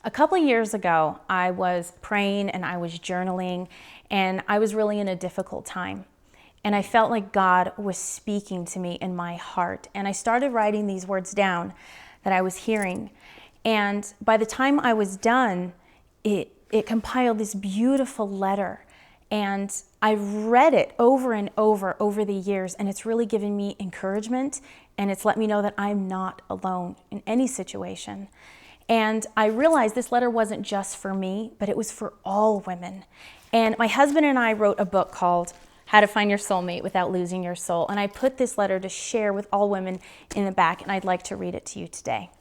A couple of years ago, I was praying and I was journaling, and I was really in a difficult time. And I felt like God was speaking to me in my heart. And I started writing these words down that I was hearing. And by the time I was done, it compiled this beautiful letter. And I've read it over and over the years, and it's really given me encouragement, and it's let me know that I'm not alone in any situation. And I realized this letter wasn't just for me, but it was for all women. And my husband and I wrote a book called How to Find Your Soulmate Without Losing Your Soul. And I put this letter to share with all women in the back, and I'd like to read it to you today.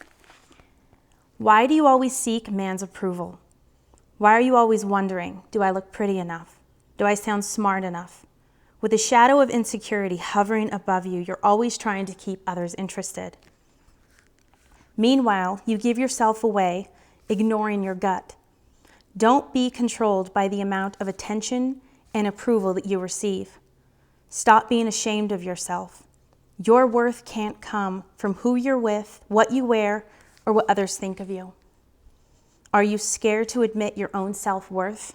Why do you always seek man's approval? Why are you always wondering, do I look pretty enough? Do I sound smart enough? With the shadow of insecurity hovering above you, you're always trying to keep others interested. Meanwhile, you give yourself away, ignoring your gut. Don't be controlled by the amount of attention and approval that you receive. Stop being ashamed of yourself. Your worth can't come from who you're with, what you wear, or what others think of you. Are you scared to admit your own self-worth?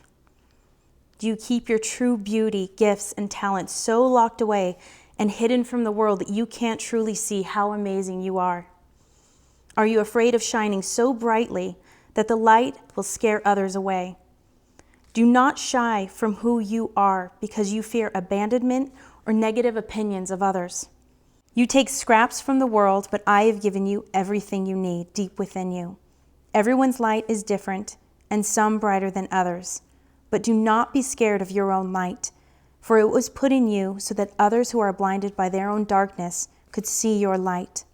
Do you keep your true beauty, gifts, and talents so locked away and hidden from the world that you can't truly see how amazing you are? Are you afraid of shining so brightly that the light will scare others away? Do not shy from who you are because you fear abandonment or negative opinions of others. You take scraps from the world, but I have given you everything you need deep within you. Everyone's light is different, and some brighter than others. But do not be scared of your own light, for it was put in you so that others who are blinded by their own darkness could see your light.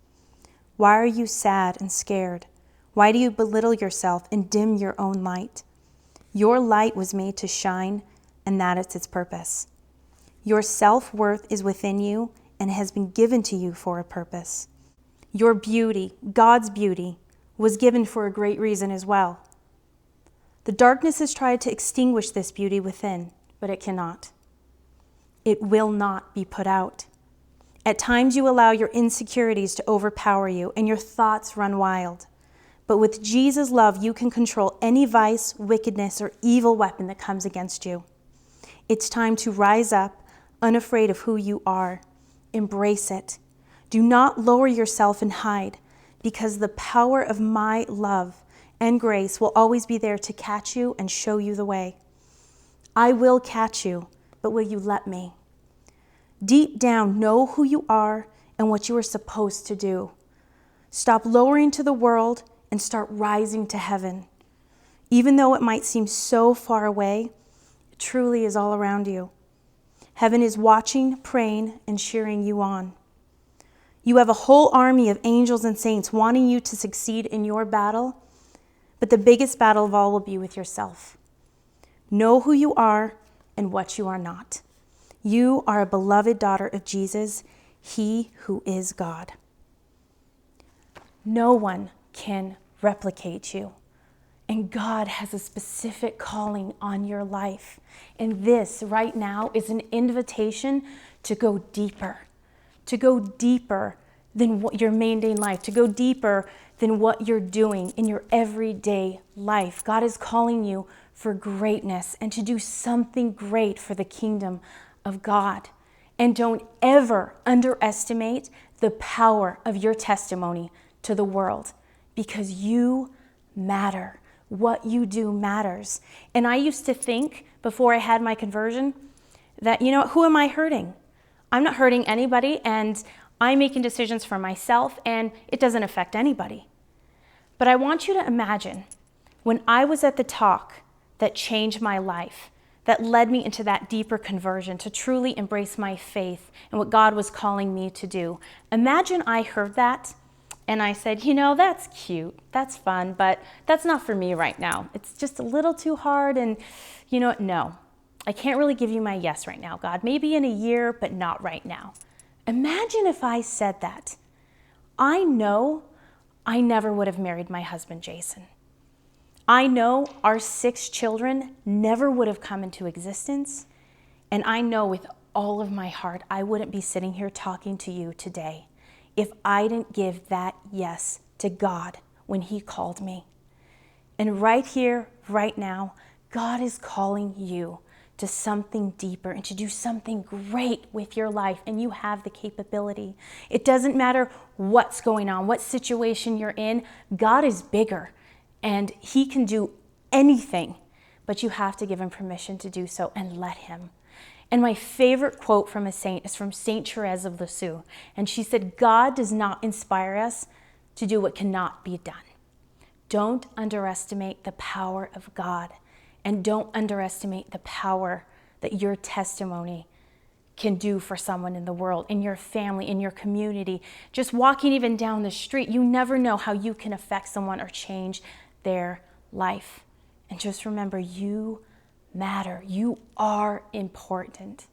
Why are you sad and scared? Why do you belittle yourself and dim your own light? Your light was made to shine, and that is its purpose. Your self-worth is within you and has been given to you for a purpose. Your beauty, God's beauty, was given for a great reason as well. The darkness has tried to extinguish this beauty within, but it cannot. It will not be put out. At times you allow your insecurities to overpower you and your thoughts run wild. But with Jesus' love, you can control any vice, wickedness, or evil weapon that comes against you. It's time to rise up, unafraid of who you are. Embrace it. Do not lower yourself and hide, because the power of my love and grace will always be there to catch you and show you the way. I will catch you, but will you let me? Deep down, know who you are and what you are supposed to do. Stop lowering to the world and start rising to heaven. Even though it might seem so far away, it truly is all around you. Heaven is watching, praying, and cheering you on. You have a whole army of angels and saints wanting you to succeed in your battle, but the biggest battle of all will be with yourself. Know who you are and what you are not. You are a beloved daughter of Jesus, He who is God. No one can replicate you, and God has a specific calling on your life. And this right now is an invitation to go deeper than what your mundane life, to go deeper than what you're doing in your everyday life. God is calling you for greatness and to do something great for the kingdom of God. And don't ever underestimate the power of your testimony to the world, because you matter. What you do matters. And I used to think before I had my conversion that, who am I hurting? I'm not hurting anybody, and I'm making decisions for myself, and it doesn't affect anybody. But I want you to imagine when I was at the talk that changed my life, that led me into that deeper conversion to truly embrace my faith and what God was calling me to do. Imagine I heard that and I said, that's cute, that's fun, but that's not for me right now. It's just a little too hard, and no, I can't really give you my yes right now, God. Maybe in a year, but not right now. Imagine if I said that. I know I never would have married my husband, Jason. I know our 6 children never would have come into existence. And I know with all of my heart, I wouldn't be sitting here talking to you today if I didn't give that yes to God when He called me. And right here, right now, God is calling you to something deeper and to do something great with your life, and you have the capability. It doesn't matter what's going on, what situation you're in. God is bigger and he can do anything, but you have to give him permission to do so and let him. And my favorite quote from a saint is from Saint Therese of Lisieux, and she said, God does not inspire us to do what cannot be done. Don't underestimate the power of God, and don't underestimate the power that your testimony can do for someone in the world, in your family, in your community. Just walking even down the street, you never know how you can affect someone or change their life. And just remember, you matter. You are important.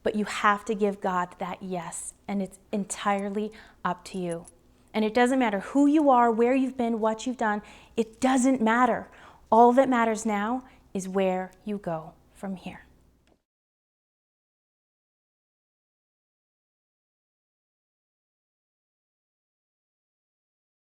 But you have to give God that yes, and it's entirely up to you. And it doesn't matter who you are, where you've been, what you've done. It doesn't matter. All that matters now is where you go from here.